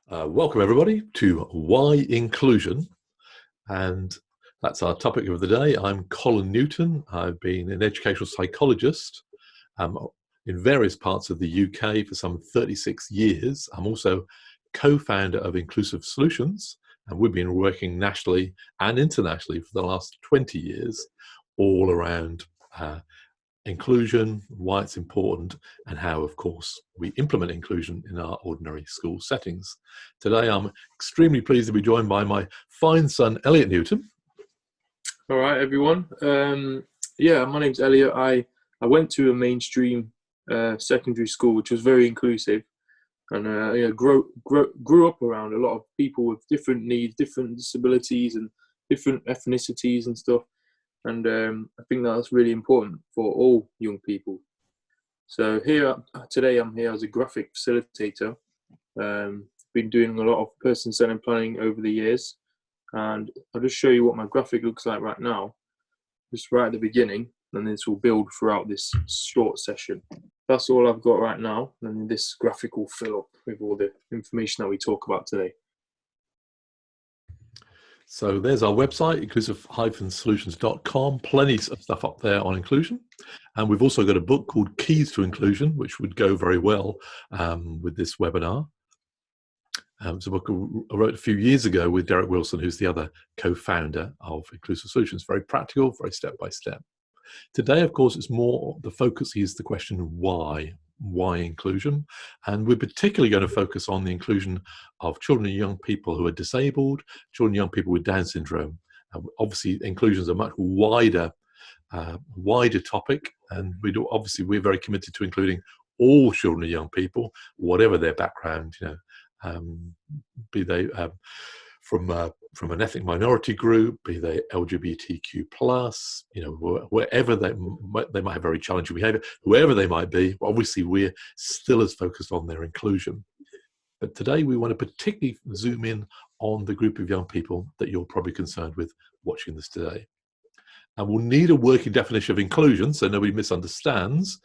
Welcome everybody to Why Inclusion, and that's our topic of the day. I'm Colin Newton. I've been an educational psychologist in various parts of the UK for some 36 years. I'm also co-founder of Inclusive Solutions, and we've been working nationally and internationally for the last 20 years all around inclusion, why it's important, and how, of course, we implement inclusion in our ordinary school settings. Today, I'm extremely pleased to be joined by my fine son, Elliott Newton. All right, everyone. My name's Elliott. I went to a mainstream secondary school, which was very inclusive, and grew up around a lot of people with different needs, different disabilities, and different ethnicities and stuff. And I think that's really important for all young people. So today I'm here as a graphic facilitator. Been doing a lot of person-centered planning over the years, and I'll just show you what my graphic looks like right now, just right at the beginning, and this will build throughout this short session. That's all I've got right now, and this graphic will fill up with all the information that we talk about today. So there's our website, inclusive-solutions.com. Plenty of stuff up there on inclusion. And we've also got a book called Keys to Inclusion, which would go very well with this webinar. It's a book I wrote a few years ago with Derek Wilson, who's the other co-founder of Inclusive Solutions. Very practical, very step-by-step. Today, of course, it's more, the focus is the question why inclusion, and we're particularly going to focus on the inclusion of children and young people who are disabled, children and young people with Down syndrome. Obviously, inclusion is a much wider topic, and we're very committed to including all children and young people, whatever their background, be they from an ethnic minority group, be they LGBTQ+, wherever they might have very challenging behavior, whoever they might be. Obviously, we're still as focused on their inclusion. But today, we want to particularly zoom in on the group of young people that you're probably concerned with watching this today. And we'll need a working definition of inclusion so nobody misunderstands.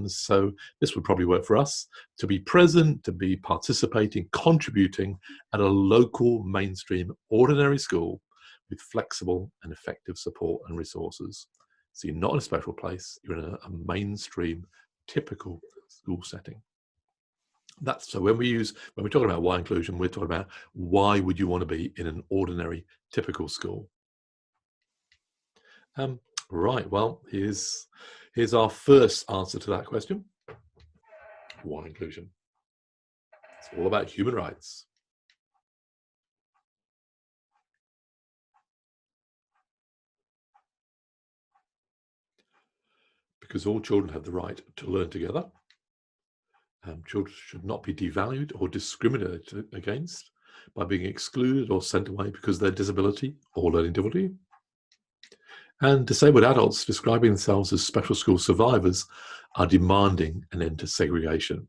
So this would probably work for us: to be present, to be participating, contributing at a local mainstream ordinary school with flexible and effective support and resources. So you're not in a special place, you're in a mainstream, typical school setting. So when we're talking about why inclusion, we're talking about why would you want to be in an ordinary, typical school. Right, well, here's our first answer to that question. Why inclusion? It's all about human rights. Because all children have the right to learn together. Children should not be devalued or discriminated against by being excluded or sent away because of their disability or learning difficulty. And disabled adults describing themselves as special school survivors are demanding an end to segregation.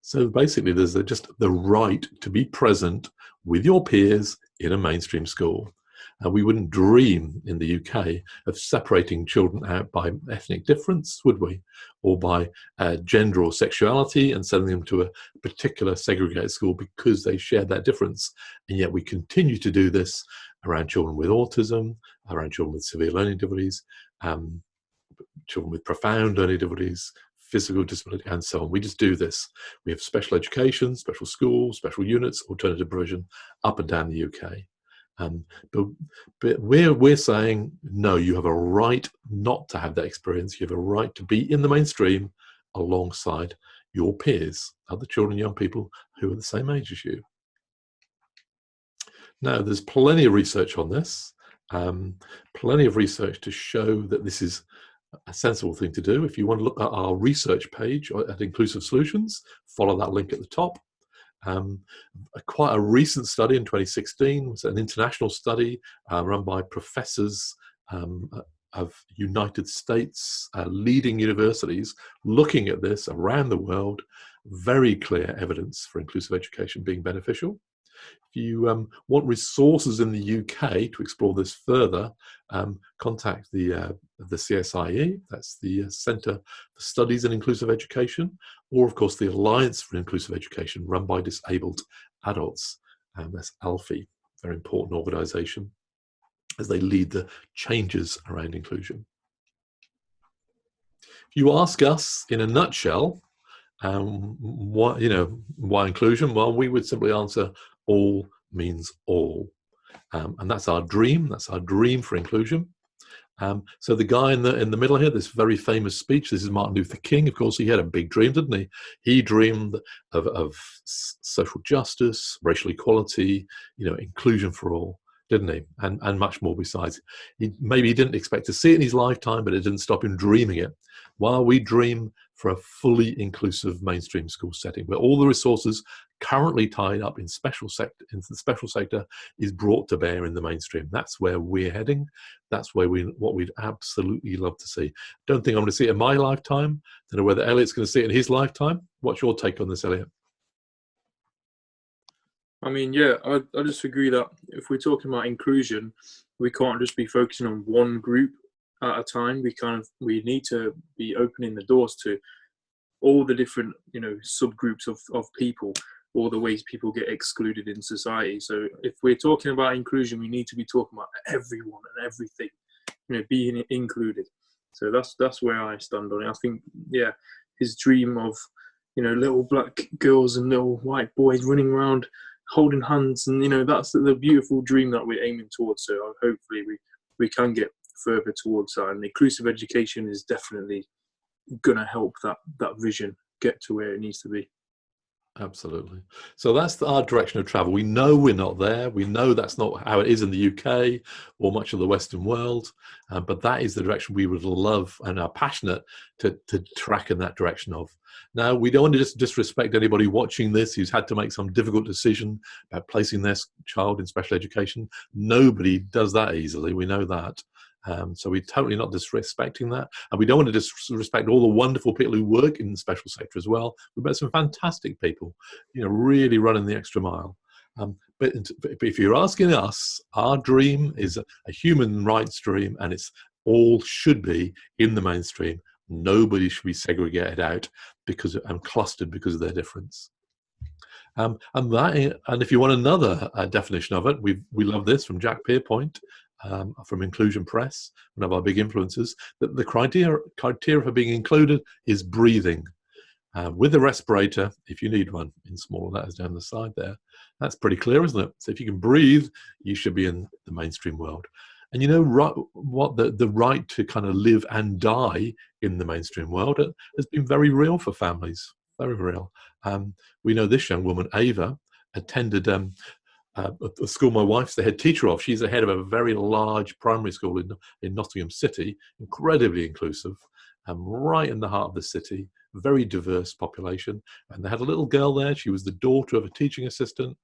So basically, there's just the right to be present with your peers in a mainstream school. And we wouldn't dream in the UK of separating children out by ethnic difference, would we? Or by gender or sexuality and sending them to a particular segregated school because they share that difference. And yet we continue to do this around children with autism, around children with severe learning difficulties, children with profound learning difficulties, physical disability, and so on. We just do this. We have special education, special schools, special units, alternative provision up and down the UK. But we're saying, no, you have a right not to have that experience. You have a right to be in the mainstream alongside your peers, other children, young people who are the same age as you. Now, there's plenty of research on this, plenty of research to show that this is a sensible thing to do. If you want to look at our research page at Inclusive Solutions, follow that link at the top. Quite a recent study in 2016 was an international study run by professors of United States leading universities looking at this around the world. Very clear evidence for inclusive education being beneficial. If you want resources in the UK to explore this further, contact the CSIE, that's the Centre for Studies in Inclusive Education, or of course the Alliance for Inclusive Education run by disabled adults. That's ALFI, very important organisation, as they lead the changes around inclusion. If you ask us in a nutshell, why inclusion? Well, we would simply answer all means all. And that's our dream. That's our dream for inclusion. So the guy in the middle here, this very famous speech, this is Martin Luther King. Of course, he had a big dream, didn't he? He dreamed of social justice, racial equality, inclusion for all, didn't he? And much more besides. Maybe he didn't expect to see it in his lifetime, but it didn't stop him dreaming it. While we dream for a fully inclusive mainstream school setting, where all the resources currently tied up in the special sector is brought to bear in the mainstream. That's where we're heading. That's where what we'd absolutely love to see. Don't think I'm going to see it in my lifetime. Don't know whether Elliot's going to see it in his lifetime. What's your take on this, Elliot? I mean, yeah, I just agree that if we're talking about inclusion, we can't just be focusing on one group at a time. We need to be opening the doors to all the different, subgroups of people, all the ways people get excluded in society. So if we're talking about inclusion, we need to be talking about everyone and everything, being included. So that's where I stand on it. I think, yeah, his dream of, little black girls and little white boys running around holding hands, and that's the beautiful dream that we're aiming towards. So hopefully we can get further towards that, and inclusive education is definitely going to help that vision get to where it needs to be. Absolutely. So that's our direction of travel. We know we're not there. We know that's not how it is in the UK or much of the Western world, but that is the direction we would love and are passionate to track in that direction of. Now, we don't want to just disrespect anybody watching this who's had to make some difficult decision about placing their child in special education. Nobody does that easily. We know that. So we're totally not disrespecting that. And we don't want to disrespect all the wonderful people who work in the special sector as well. We've met some fantastic people, really running the extra mile. But if you're asking us, our dream is a human rights dream, and it's all should be in the mainstream. Nobody should be segregated out and clustered because of their difference. And if you want another definition of it, we love this from Jack Pierpoint. From Inclusion Press, one of our big influencers, that the criteria for being included is breathing. With a respirator, if you need one, in smaller letters down the side there. That's pretty clear, isn't it? So if you can breathe, you should be in the mainstream world. And what the right to kind of live and die in the mainstream world has been very real for families, very real. We know this young woman, Ava, attended a school my wife's the head teacher of. She's the head of a very large primary school in Nottingham City, incredibly inclusive, right in the heart of the city, very diverse population. And they had a little girl there. She was the daughter of a teaching assistant.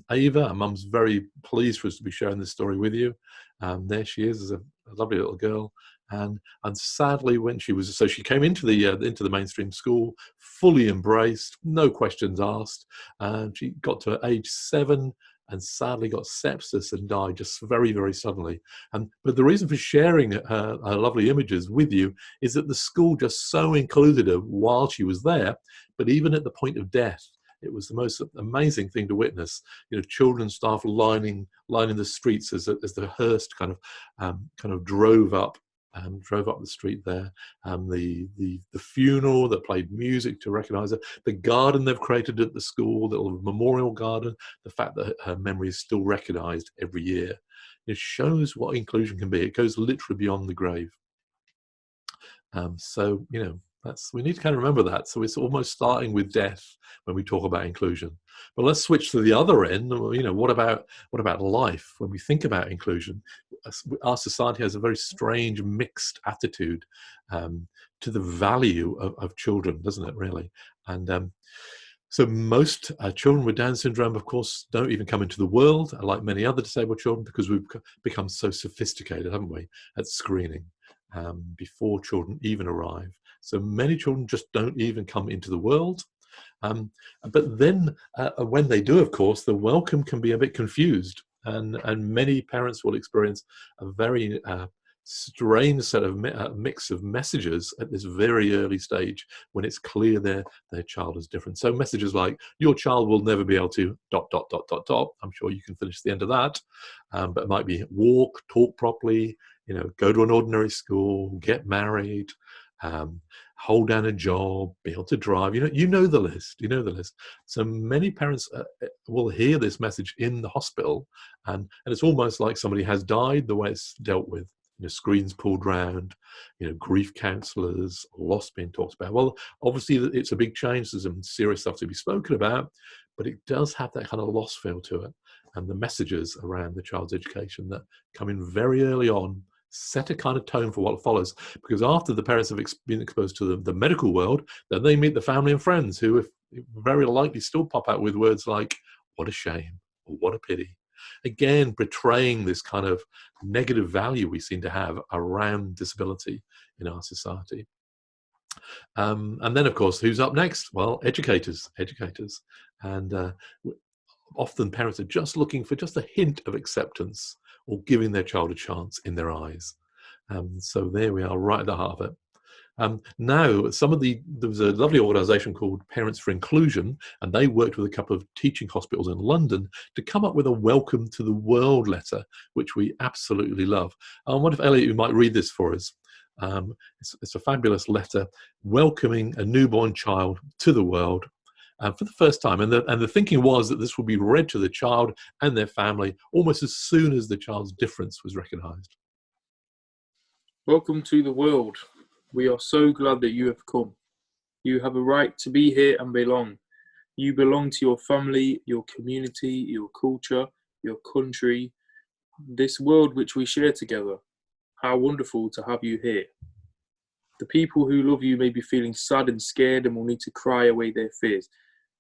Ava, her mum's very pleased for us to be sharing this story with you. There she is as a lovely little girl. And sadly, she came into the mainstream school, fully embraced, no questions asked. And she got to age 7 and sadly got sepsis and died just very, very suddenly. But the reason for sharing her lovely images with you is that the school just so included her while she was there, but even at the point of death, it was the most amazing thing to witness. Children, staff lining the streets as the hearse kind of drove up the street there. The funeral that played music to recognise her. The garden they've created at the school, the little memorial garden. The fact that her memory is still recognised every year. It shows what inclusion can be. It goes literally beyond the grave. We need to kind of remember that. So it's almost starting with death when we talk about inclusion. But let's switch to the other end. What about life? When we think about inclusion, our society has a very strange mixed attitude to the value of children, doesn't it, really? And so most children with Down syndrome, of course, don't even come into the world, like many other disabled children, because we've become so sophisticated, haven't we, at screening before children even arrive. So many children just don't even come into the world. But then when they do, of course, the welcome can be a bit confused, and many parents will experience a very strange set of mix of messages at this very early stage when it's clear their child is different. So messages like, your child will never be able to ... I'm sure you can finish the end of that, but it might be walk, talk properly, go to an ordinary school, get married, hold down a job, be able to drive. You know the list. So many parents will hear this message in the hospital, and it's almost like somebody has died, the way it's dealt with. Screens pulled round, grief counsellors, loss being talked about. Well, obviously it's a big change. There's some serious stuff to be spoken about, but it does have that kind of loss feel to it. And the messages around the child's education that come in very early on set a kind of tone for what follows. Because after the parents have been exposed to the medical world, then they meet the family and friends who very likely still pop out with words like, what a shame, or what a pity. Again, betraying this kind of negative value we seem to have around disability in our society. And then, of course, who's up next? Well, educators. And often parents are just looking for just a hint of acceptance or giving their child a chance in their eyes. So there we are, right at the heart of it. Now, there was a lovely organisation called Parents for Inclusion, and they worked with a couple of teaching hospitals in London to come up with a Welcome to the World letter, which we absolutely love. I wonder if, Elliot, you might read this for us. It's a fabulous letter welcoming a newborn child to the world for the first time. And the thinking was that this would be read to the child and their family almost as soon as the child's difference was recognised. Welcome to the world. We are so glad that you have come. You have a right to be here and belong. You belong to your family, your community, your culture, your country, this world which we share together. How wonderful to have you here. The people who love you may be feeling sad and scared and will need to cry away their fears.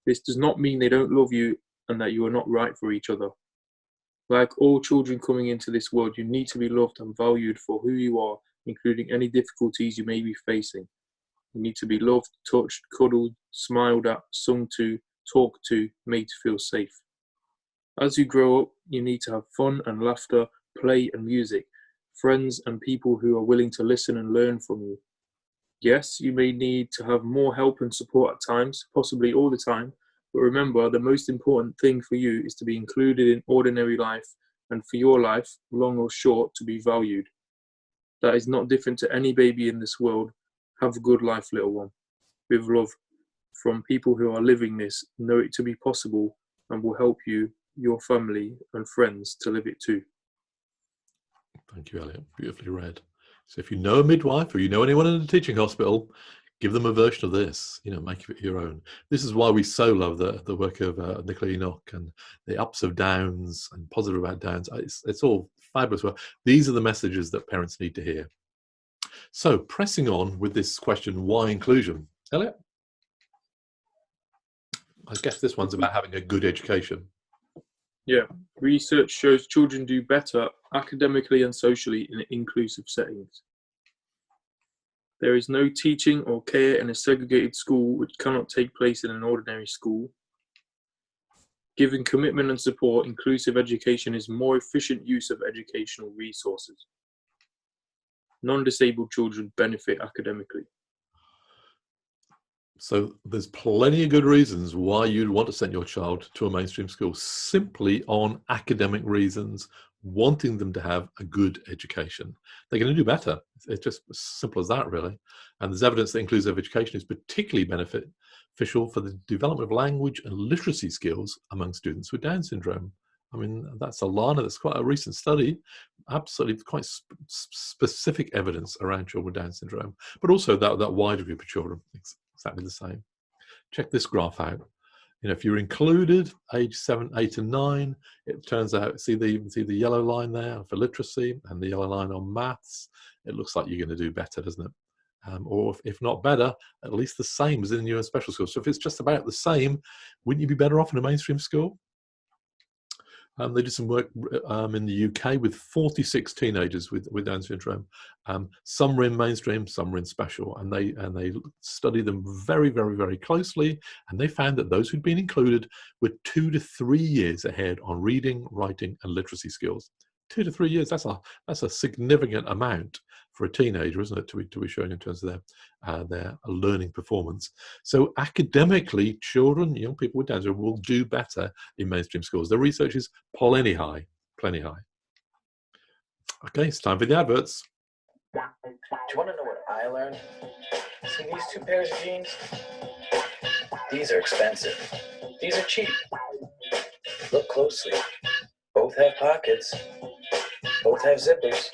This does not mean they don't love you and that you are not right for each other. Like all children coming into this world, you need to be loved and valued for who you are, including any difficulties you may be facing. You need to be loved, touched, cuddled, smiled at, sung to, talked to, made to feel safe. As you grow up, you need to have fun and laughter, play and music, friends and people who are willing to listen and learn from you. Yes, you may need to have more help and support at times, possibly all the time, but remember, the most important thing for you is to be included in ordinary life and for your life, long or short, to be valued. That is not different to any baby in this world. Have a good life, little one. With love from people who are living this, know it to be possible and will help you, your family and friends to live it too. Thank you, Elliot. Beautifully read. So if you know a midwife or you know anyone in a teaching hospital, give them a version of this, make it your own. This is why we so love the work of Nicola Enoch and the ups of downs and positive about downs. It's all fabulous work. These are the messages that parents need to hear. So pressing on with this question, why inclusion? Elliot? I guess this one's about having a good education. Yeah, research shows children do better academically and socially in inclusive settings. There is no teaching or care in a segregated school which cannot take place in an ordinary school. Giving commitment and support, inclusive education is more efficient use of educational resources. Non-disabled children benefit academically. So there's plenty of good reasons why you'd want to send your child to a mainstream school, simply on academic reasons, wanting them to have a good education. They're going to do better. It's just as simple as that, really. And there's evidence that inclusive education is particularly beneficial for the development of language and literacy skills among students with Down syndrome. I mean, that's Alana. That's quite a recent study. Absolutely quite specific evidence around children with Down syndrome, but also that wider group of children. Exactly the same. Check this graph out. If you're included, age 7, 8, and 9, it turns out, see the yellow line there for literacy and the yellow line on maths. It looks like you're going to do better, doesn't it? Or if not better, at least the same as in your special school. So if it's just about the same, wouldn't you be better off in a mainstream school? They did some work in the UK with 46 teenagers with Down syndrome. Some were in mainstream, some were in special, and they studied them very, very, very closely. And they found that those who'd been included were 2 to 3 years ahead on reading, writing, and literacy skills. 2 to 3 years. That's a significant amount for a teenager, isn't it, to be showing in terms of their learning performance. So academically, children, young people with Down syndrome will do better in mainstream schools. The research is plenty high, plenty high. Okay, it's time for the adverts. Do you want to know what I learned? See these 2 pairs of jeans? These are expensive. These are cheap. Look closely. Both have pockets. Both have zippers.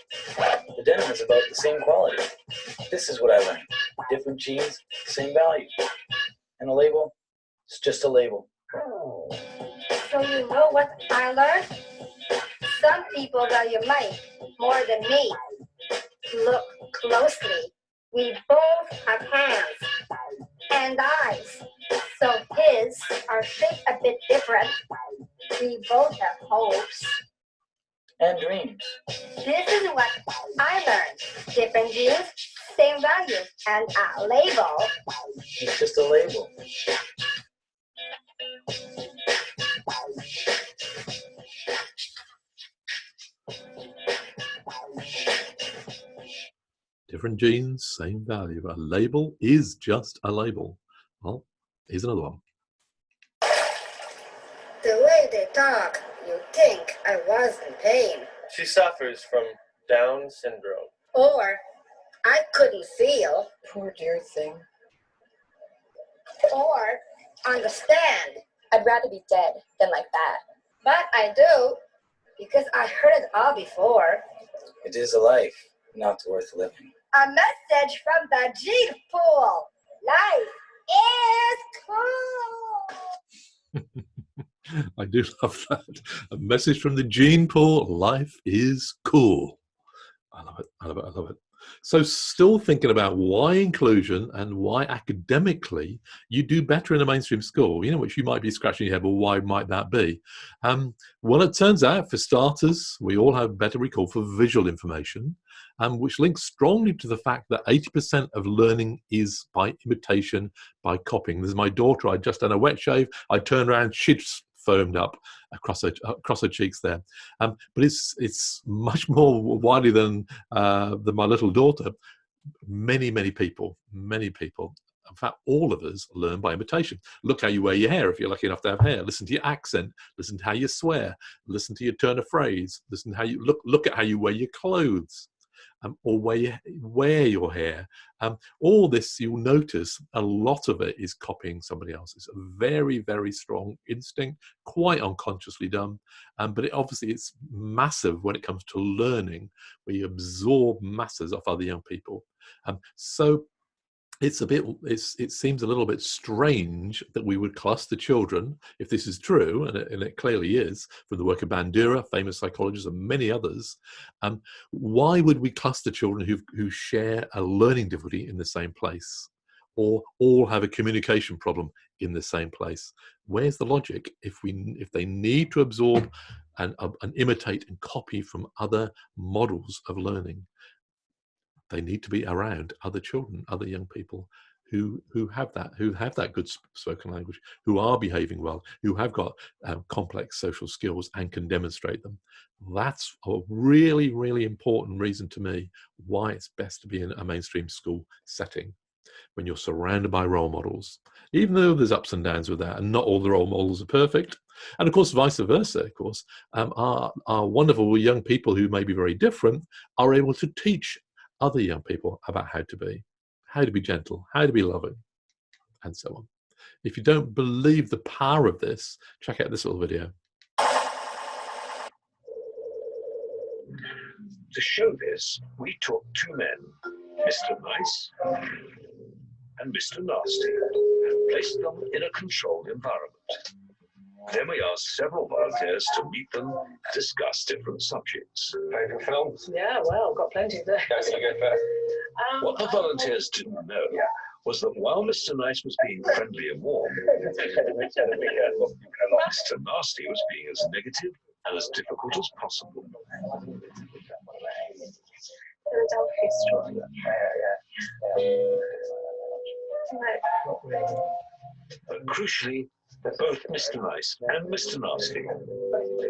The denim is about the same quality. This is what I learned. Different jeans, same value. And a label, it's just a label. So you know what I learned? Some people value money more than me. Look closely. We both have hands and eyes. So his are shaped a bit different. We both have hopes. And dreams. This is what I learned. Different views, same value, and a label. It's just a label. Different genes, same value. A label is just a label. Well, here's another one. The way they talk, you think I was in pain. She suffers from Down syndrome. Or I couldn't feel. Poor dear thing. Or understand. I'd rather be dead than like that. But I do, because I heard it all before. It is a life not worth living. A message from the gene pool. Life is cool. I do love that. A message from the gene pool. Life is cool. I love it. I love it. I love it. So still thinking about why inclusion and why academically you do better in a mainstream school, which you might be scratching your head, well, why might that be? Well, it turns out, for starters, we all have better recall for visual information, which links strongly to the fact that 80% of learning is by imitation, by copying. There's my daughter. I'd just done a wet shave. I turned around, she'd foamed up across her cheeks there. But it's much more widely than my little daughter. Many people, in fact, all of us learn by imitation. Look how you wear your hair if you're lucky enough to have hair. Listen to your accent. Listen to how you swear. Listen to your turn of phrase. Listen to how you look at how you wear your clothes. Or wear your hair. All this, you'll notice a lot of it is copying somebody else. It's a very, very strong instinct, quite unconsciously done. But it's massive when it comes to learning, where you absorb masses of other young people. So it seems a little bit strange that we would cluster children, if this is true, and it clearly is, from the work of Bandura, famous psychologist, and many others. Why would we cluster children who share a learning difficulty in the same place, or all have a communication problem in the same place? Where's the logic? If they need to absorb and imitate and copy from other models of learning, they need to be around other children, other young people who have that good spoken language, who are behaving well, who have got complex social skills and can demonstrate them. That's a really, really important reason to me why it's best to be in a mainstream school setting, when you're surrounded by role models, even though there's ups and downs with that, and not all the role models are perfect. And of course, vice versa, of course, our wonderful young people who may be very different are able to teach other young people about how to be gentle, how to be loving, and so on. If you don't believe the power of this, check out this little video. To show this, we took 2 men, Mr. Nice and Mr. Nasty, and placed them in a controlled environment. Then we asked several volunteers to meet them, discuss different subjects. Favorite films? Yeah, well, got plenty there. Guys, you go first. What the volunteers didn't know was that while Mr. Nice was being friendly and warm, Mr. Nasty was being as negative and as difficult as possible. Philadelphia story. But crucially, both Mr. Nice and Mr. Nasty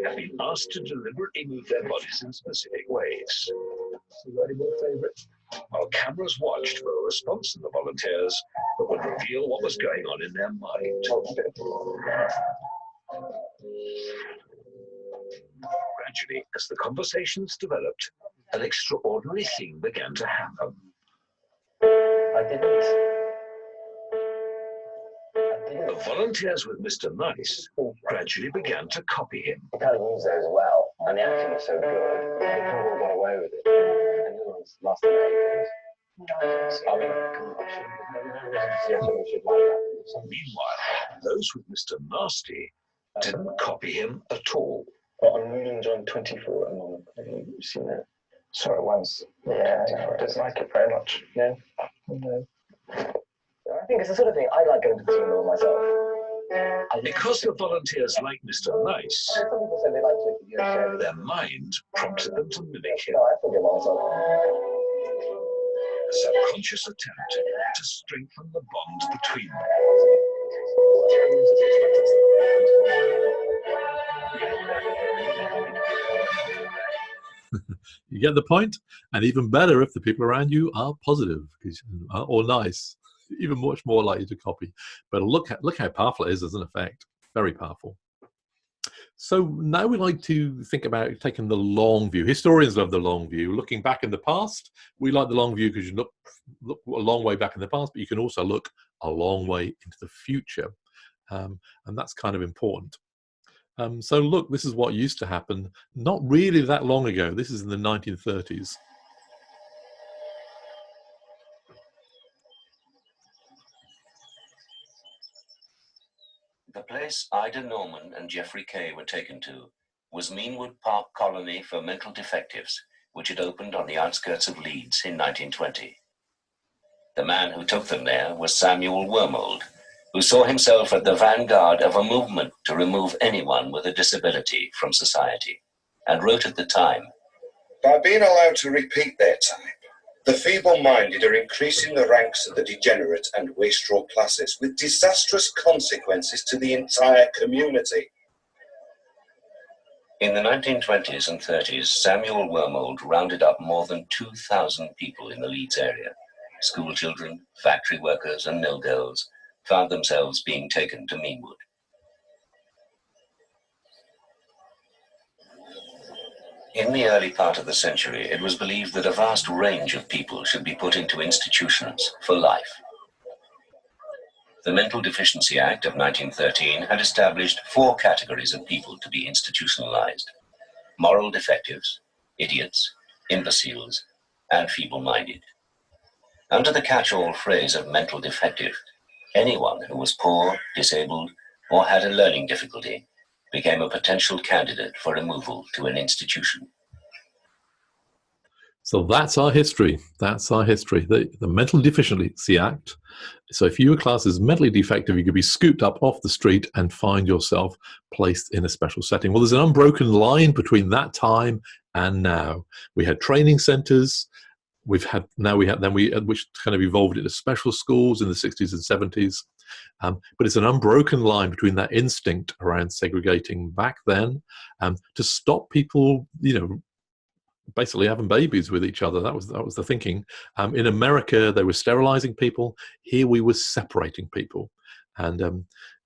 have been asked to deliberately move their bodies in specific ways. While cameras watched for a response from the volunteers that would reveal what was going on in their mind. Gradually, as the conversations developed, an extraordinary thing began to happen. The volunteers with Mr. Nice gradually began to copy him. He kind of used those well, and the acting was so good, they kind of all got away with it. And the other ones lost their aprons. Meanwhile, those with Mr. Nasty didn't copy him at all. I'm reading John 24 at the moment. Have you seen that? Saw it once. Yeah, I don't like it very much. No? No. I think it's the sort of thing I like going to the cinema myself. Because the volunteers like Mr. Nice, Some people say they like to show. their mind prompted them to mimic him. No, I forgive myself. A subconscious attempt to strengthen the bond between them. You get the point? And even better if the people around you are positive or nice. Even much more likely to copy. But look how powerful it is as an effect. Very powerful. So now we like to think about taking the long view. Historians love the long view. Looking back in the past, we like the long view because you look a long way back in the past, but you can also look a long way into the future. And that's kind of important. So look, this is what used to happen not really that long ago. This is in the 1930s. The place Ida Norman and Jeffrey Kay were taken to was Meanwood Park Colony for Mental Defectives, which had opened on the outskirts of Leeds in 1920. The man who took them there was Samuel Wormold, who saw himself at the vanguard of a movement to remove anyone with a disability from society, and wrote at the time, "By being allowed to repeat their type, the feeble-minded are increasing the ranks of the degenerate and wastrel classes with disastrous consequences to the entire community." In the 1920s and 30s, Samuel Wormold rounded up more than 2,000 people in the Leeds area. School children, factory workers, and mill girls found themselves being taken to Meanwood. In the early part of the century, it was believed that a vast range of people should be put into institutions for life. The Mental Deficiency Act of 1913 had established 4 categories of people to be institutionalized: moral defectives, idiots, imbeciles, and feeble-minded. Under the catch-all phrase of mental defective, anyone who was poor, disabled, or had a learning difficulty became a potential candidate for removal to an institution. So that's our history. That's our history. The Mental Deficiency Act. So if you were classed as mentally defective, you could be scooped up off the street and find yourself placed in a special setting. Well, there's an unbroken line between that time and now. We had training centres. Which kind of evolved into special schools in the 60s and 70s. But it's an unbroken line between that instinct around segregating back then to stop people, basically having babies with each other. That was the thinking. In America, they were sterilizing people. Here we were separating people.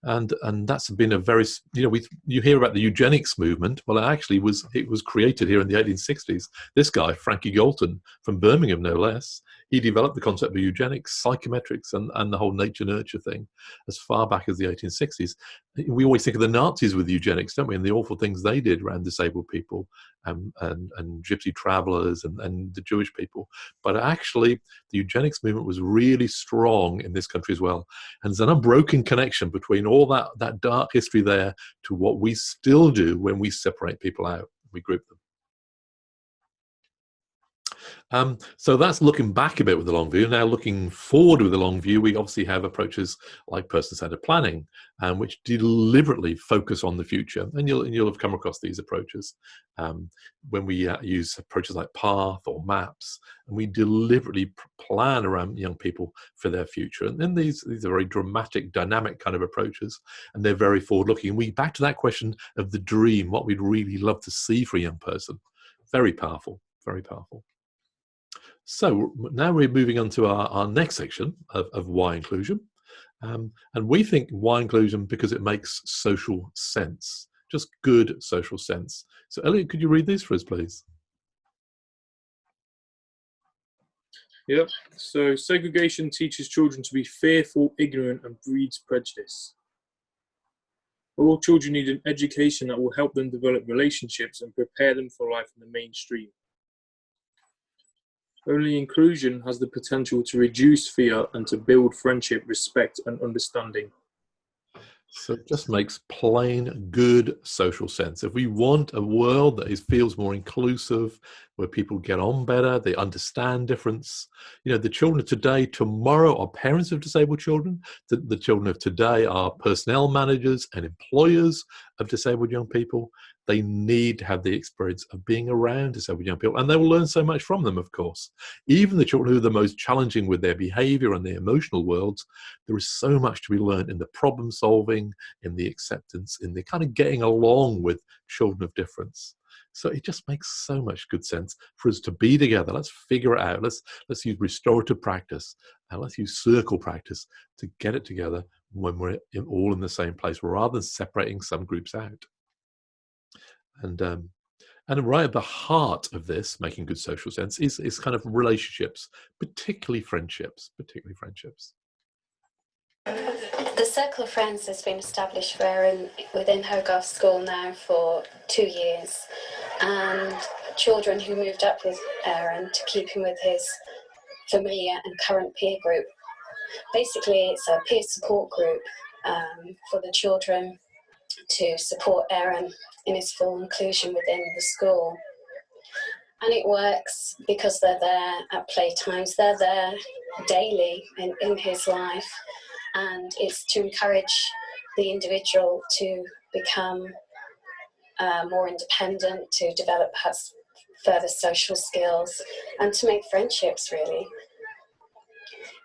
And that's been a very, you hear about the eugenics movement. Well, it was created here in the 1860s. This guy, Frankie Galton, from Birmingham, no less, he developed the concept of eugenics, psychometrics, and the whole nature-nurture thing as far back as the 1860s. We always think of the Nazis with eugenics, don't we, and the awful things they did around disabled people and gypsy travelers and the Jewish people. But actually, the eugenics movement was really strong in this country as well. And there's an unbroken connection between all that dark history there to what we still do when we separate people out, we group them. So that's looking back a bit with the long view. Now looking forward with the long view, we obviously have approaches like person-centered planning, which deliberately focus on the future. And you'll have come across these approaches when we use approaches like PATH or MAPS, and we deliberately plan around young people for their future. And then these are very dramatic, dynamic kind of approaches, and they're very forward-looking. And we back to that question of the dream, what we'd really love to see for a young person. Very powerful, very powerful. So now we're moving on to our next section of why inclusion. And we think why inclusion because it makes social sense, just good social sense. So Elliot, could you read these for us, please? Yep. So segregation teaches children to be fearful, ignorant, and breeds prejudice. All children need an education that will help them develop relationships and prepare them for life in the mainstream. Only inclusion has the potential to reduce fear and to build friendship, respect, and understanding. So it just makes plain good social sense. If we want a world that feels more inclusive, where people get on better, they understand difference. You know, the children of today, tomorrow are parents of disabled children. The children of today are personnel managers and employers of disabled young people. They need to have the experience of being around disabled young people, and they will learn so much from them, of course. Even the children who are the most challenging with their behavior and their emotional worlds, there is so much to be learned in the problem solving, in the acceptance, in the kind of getting along with children of difference. So it just makes so much good sense for us to be together. Let's figure it out. Let's use restorative practice, and let's use circle practice to get it together when we're all in the same place, rather than separating some groups out. And right at the heart of this, making good social sense, is kind of relationships, particularly friendships. The Circle of Friends has been established for Erin within Hogarth School now for 2 years, and children who moved up with Erin to keep him with his familiar and current peer group. Basically, it's a peer support group for the children to support Erin in his full inclusion within the school. And it works because they're there at playtimes, they're there daily in his life, and it's to encourage the individual to become more independent, to develop perhaps further social skills, and to make friendships, really.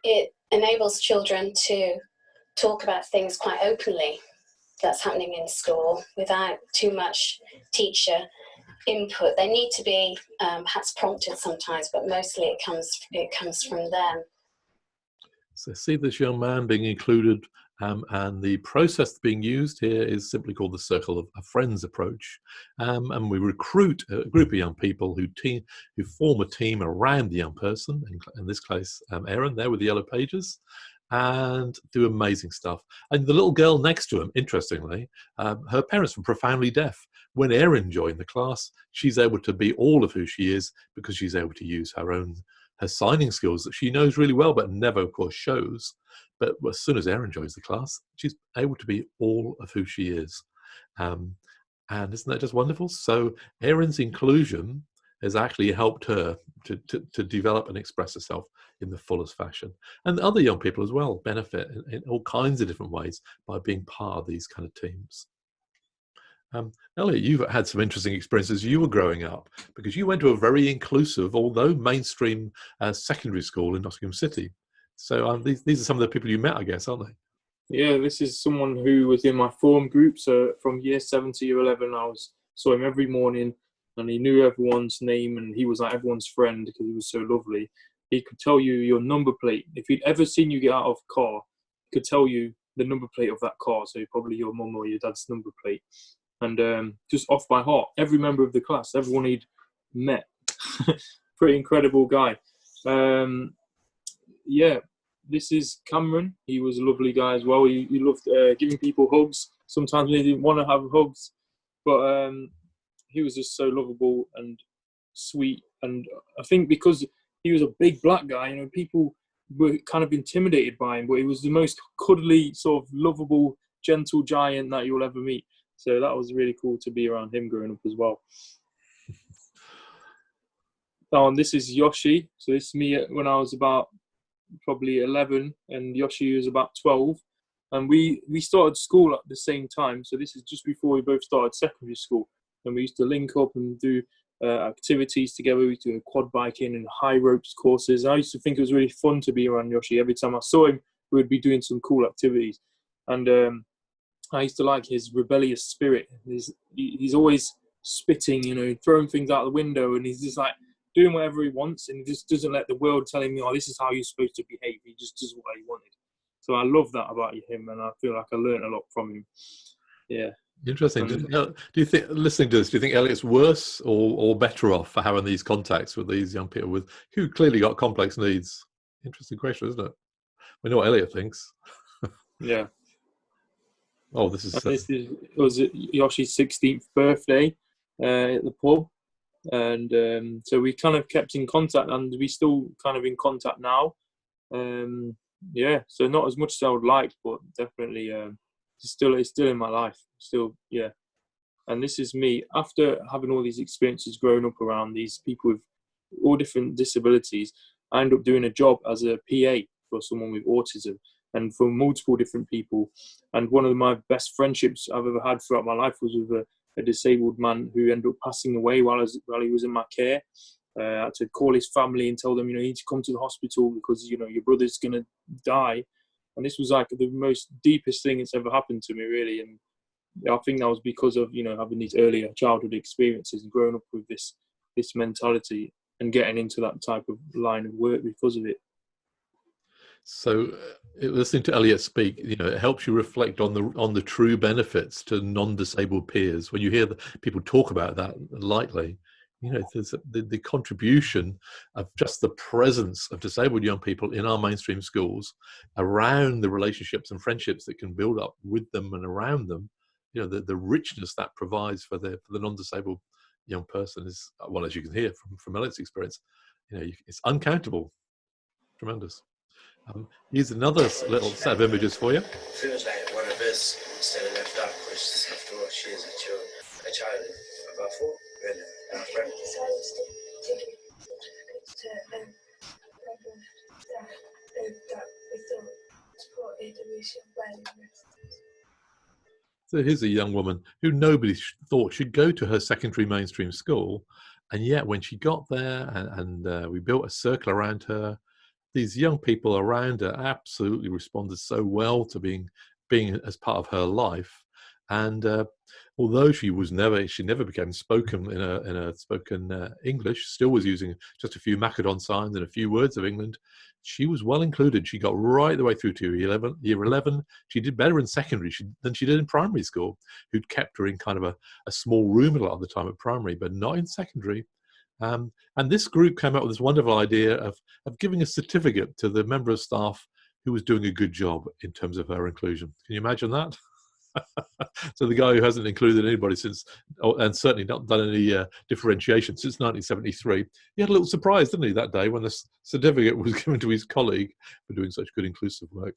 It enables children to talk about things quite openly that's happening in school without too much teacher input. They need to be perhaps prompted sometimes, but mostly it comes from them. So see this young man being included, and the process being used here is simply called the Circle of Friends approach. And we recruit a group of young people who form a team around the young person, in this case Erin there with the yellow pages, and do amazing stuff. And the little girl next to him, interestingly, her parents were profoundly deaf. When Erin joined the class, she's able to be all of who she is because she's able to use her signing skills that she knows really well, but never, of course, shows. But as soon as Erin joins the class, she's able to be all of who she is. And isn't that just wonderful? So Erin's inclusion has actually helped her to develop and express herself in the fullest fashion. And other young people as well benefit in all kinds of different ways by being part of these kind of teams. Elliot, you've had some interesting experiences you were growing up, because you went to a very inclusive, although mainstream secondary school in Nottingham City. So these are some of the people you met, I guess, aren't they? Yeah, this is someone who was in my form group. So from year 7 to year 11, saw him every morning, and he knew everyone's name, and he was like everyone's friend because he was so lovely. He could tell you your number plate. If he'd ever seen you get out of a car, he could tell you the number plate of that car. So probably your mum or your dad's number plate. And just off by heart, every member of the class, everyone he'd met. Pretty incredible guy. Yeah, this is Cameron. He was a lovely guy as well. He loved giving people hugs. Sometimes he didn't want to have hugs, but he was just so lovable and sweet. And I think because he was a big black guy, people were kind of intimidated by him, but he was the most cuddly, sort of lovable, gentle giant that you'll ever meet. So that was really cool to be around him growing up as well. This is Yoshi. So this is me when I was about probably 11, and Yoshi was about 12. And we started school at the same time. So this is just before we both started secondary school. And we used to link up and do activities together. We used to do quad biking and high ropes courses. And I used to think it was really fun to be around Yoshi. Every time I saw him, we would be doing some cool activities. And I used to like his rebellious spirit. He's always spitting, you know, throwing things out the window, and he's just like doing whatever he wants, and he just doesn't let the world tell him, oh, this is how you're supposed to behave. He just does what he wanted. So I love that about him, and I feel like I learned a lot from him. Yeah. Interesting. Do you think, listening to this, do you think Elliot's worse or better off for having these contacts with these young people who clearly got complex needs? Interesting question, isn't it? We know what Elliot thinks. Yeah. Oh, this was Yoshi's 16th birthday at the pub, and so we kind of kept in contact, and we still kind of in contact now. Yeah, so not as much as I would like, but definitely it's still in my life. Still, yeah. And this is me after having all these experiences growing up around these people with all different disabilities. I ended up doing a job as a PA for someone with autism, and for multiple different people. And one of my best friendships I've ever had throughout my life was with a disabled man who ended up passing away while he was in my care. I had to call his family and tell them, you know, you need to come to the hospital because, you know, your brother's going to die. And this was like the most deepest thing that's ever happened to me, really. And I think that was because of, you know, having these earlier childhood experiences and growing up with this mentality and getting into that type of line of work because of it. So, listening to Elliot speak, you know, it helps you reflect on the true benefits to non-disabled peers. When you hear people talk about that lightly, you know, there's the contribution of just the presence of disabled young people in our mainstream schools, around the relationships and friendships that can build up with them and around them. You know, the richness that provides for the non-disabled young person is, well, as you can hear from Elliot's experience, you know, it's uncountable, tremendous. Here's another little set of images for you. Feels like one of us instead of left out, because after all, she is a child of our fault, really, our friend. So here's a young woman who nobody thought should go to her secondary mainstream school, and yet when she got there and we built a circle around her, these young people around her absolutely responded so well to being as part of her life. And although she never became spoken in a spoken English, still was using just a few Macedon signs and a few words of England, she was well included. She got right the way through to year 11. She did better in secondary than she did in primary school, who'd kept her in kind of a small room a lot of the time at primary, but not in secondary. And this group came up with this wonderful idea of giving a certificate to the member of staff who was doing a good job in terms of her inclusion. Can you imagine that? So the guy who hasn't included anybody since, and certainly not done any differentiation since 1973, he had a little surprise, didn't he, that day when the certificate was given to his colleague for doing such good inclusive work.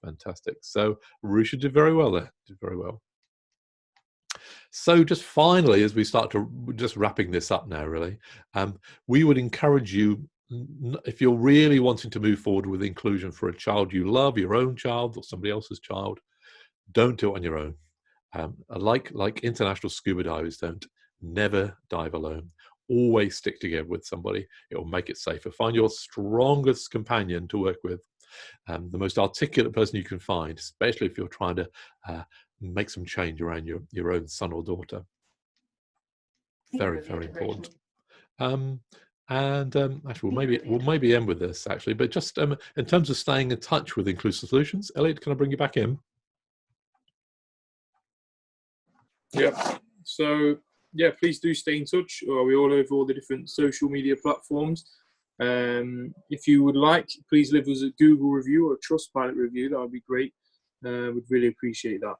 Fantastic. So Rusha did very well there, did very well. So just finally, as we start to just wrapping this up now, really, we would encourage you, if you're really wanting to move forward with inclusion for a child you love, your own child or somebody else's child, don't do it on your own. Like international scuba divers don't, never dive alone. Always stick together with somebody. It will make it safer. Find your strongest companion to work with, the most articulate person you can find, especially if you're trying to make some change around your own son or daughter. Very, very important. Actually, we'll maybe end with this actually, but just in terms of staying in touch with Inclusive Solutions, Elliot, can I bring you back in? Yeah. So yeah, please do stay in touch. We're all over all the different social media platforms. If you would like, please leave us a Google review or a Trustpilot review. That would be great. We'd really appreciate that.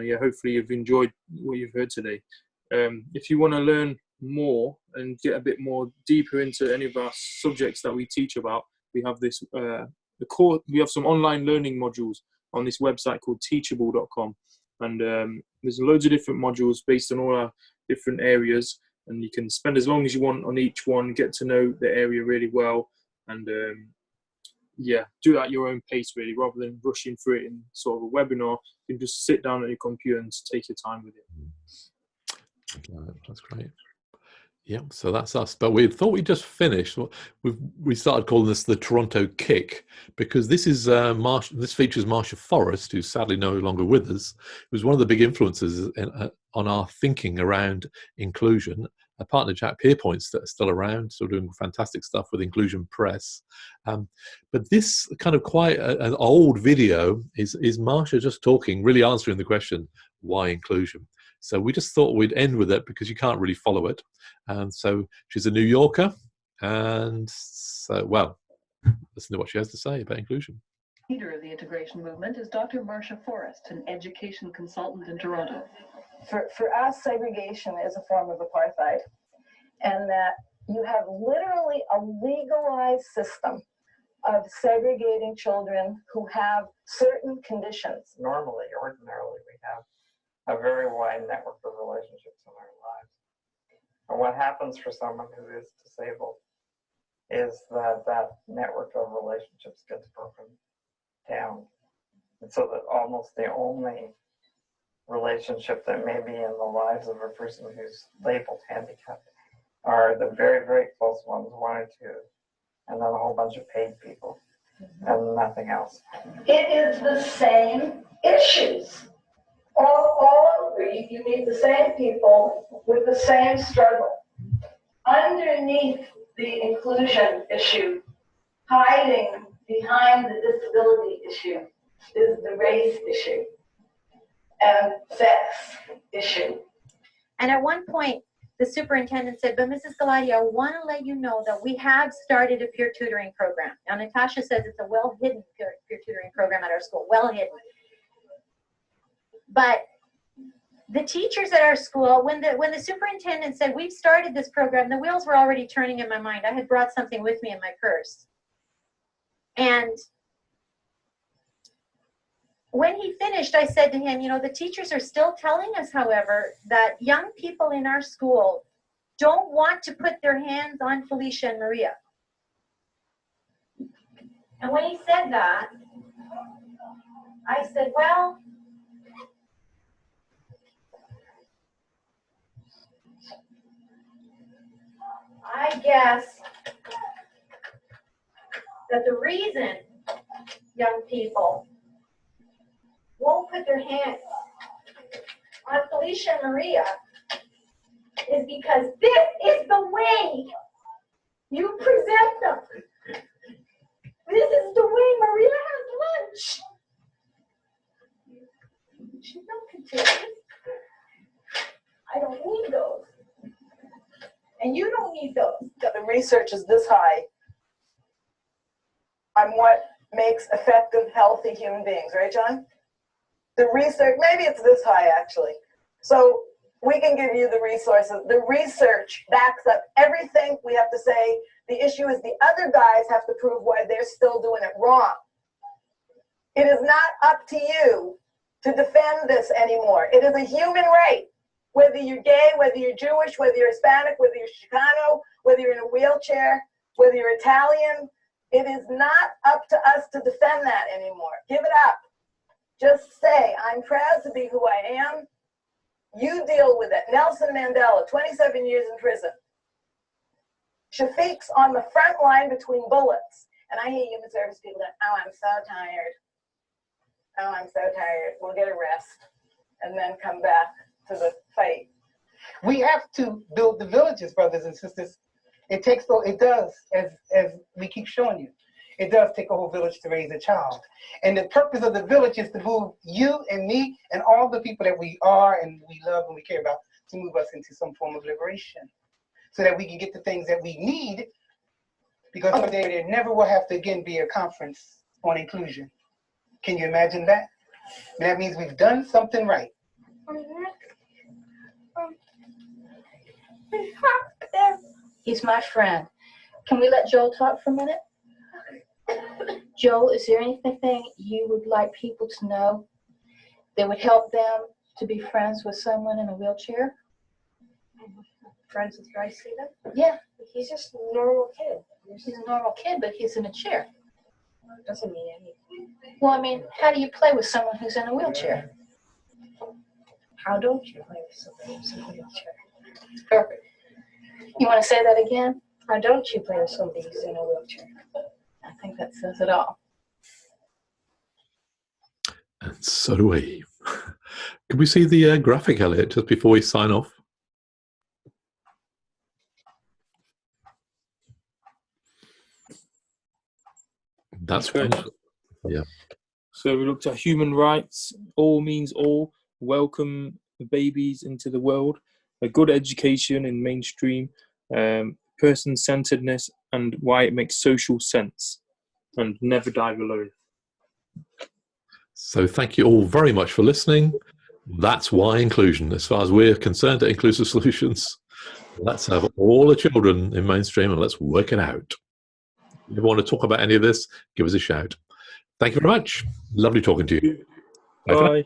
Yeah, hopefully you've enjoyed what you've heard today. If you want to learn more and get a bit more deeper into any of our subjects that we teach about, we have this we have some online learning modules on this website called teachable.com, and there's loads of different modules based on all our different areas, and you can spend as long as you want on each one, get to know the area really well, and yeah, do it at your own pace really, rather than rushing through it in sort of a webinar. You can just sit down at your computer and take your time with it. That's great. Yeah, so that's us. But we thought we'd just finished. We started calling this the Toronto Kick, because this is this features Marsha Forrest, who's sadly no longer with us, who's one of the big influences on our thinking around inclusion. A partner, Jack Pierpoint's, that are still around, still doing fantastic stuff with Inclusion Press. But this kind of quite an old video is Marsha just talking, really answering the question, why inclusion? So we just thought we'd end with it because you can't really follow it. And so she's a New Yorker, and so, well, listen to what she has to say about inclusion. Leader of the integration movement is Dr. Marsha Forrest, an education consultant in Toronto. For us, segregation is a form of apartheid, and that you have literally a legalized system of segregating children who have certain conditions. Normally, ordinarily, we have a very wide network of relationships in our lives. And what happens for someone who is disabled is that that network of relationships gets broken down. And so that almost the only relationship that may be in the lives of a person who's labeled handicapped are the very, very close ones, one or two, and then a whole bunch of paid people, and nothing else. It is the same issues. All over, you meet the same people with the same struggle. Underneath the inclusion issue, hiding behind the disability issue, is the race issue and sex issue. And at one point, the superintendent said, but Mrs. Galati, I want to let you know that we have started a peer tutoring program. Now, Natasha says it's a well-hidden peer tutoring program at our school, well-hidden. But the teachers at our school, when the superintendent said, we've started this program, the wheels were already turning in my mind. I had brought something with me in my purse. And when he finished, I said to him, you know, the teachers are still telling us, however, that young people in our school don't want to put their hands on Felicia and Maria. And when he said that, I said, well, I guess that the reason young people won't put their hands on Felicia and Maria is because this is the way you present them. This is the way Maria has lunch. She's not contagious. I don't need those. And you don't need those. The research is this high on what makes effective, healthy human beings, right, John? The research, maybe it's this high actually. So we can give you the resources. The research backs up everything. We have to say the issue is the other guys have to prove why they're still doing it wrong. It is not up to you to defend this anymore. It is a human right. Whether you're gay, whether you're Jewish, whether you're Hispanic, whether you're Chicano, whether you're in a wheelchair, whether you're Italian, it is not up to us to defend that anymore. Give it up. Just say, I'm proud to be who I am. You deal with it. Nelson Mandela, 27 years in prison. Shafiq's on the front line between bullets. And I hear human service people going, oh, I'm so tired. Oh, I'm so tired. We'll get a rest. And then come back to the fight. We have to build the villages, brothers and sisters. It does, as we keep showing you, it does take a whole village to raise a child. And the purpose of the village is to move you and me and all the people that we are and we love and we care about, to move us into some form of liberation so that we can get the things that we need, because someday there never will have to again be a conference on inclusion. Can you imagine that? And that means we've done something right. He's my friend. Can we let Joel talk for a minute? Joel, is there anything you would like people to know that would help them to be friends with someone in a wheelchair? friends with dry Steven? Yeah. He's just a normal kid. He's a normal kid, but he's in a chair. Doesn't mean anything. Well, I mean, how do you play with someone who's in a wheelchair? How don't you play with somebody who's in a wheelchair? Perfect. You want to say that again? How don't you play with somebody who's in a wheelchair? I think that says it all. And so do we. Can we see the graphic, Elliot, just before we sign off? That's great. Yeah. So we looked at human rights, all means all, welcome the babies into the world, a good education in mainstream, person-centeredness, and why it makes social sense, and never die alone. So thank you all very much for listening. That's why inclusion. As far as we're concerned at Inclusive Solutions, let's have all the children in mainstream and let's work it out. If you want to talk about any of this, give us a shout. Thank you very much. Lovely talking to you. Bye.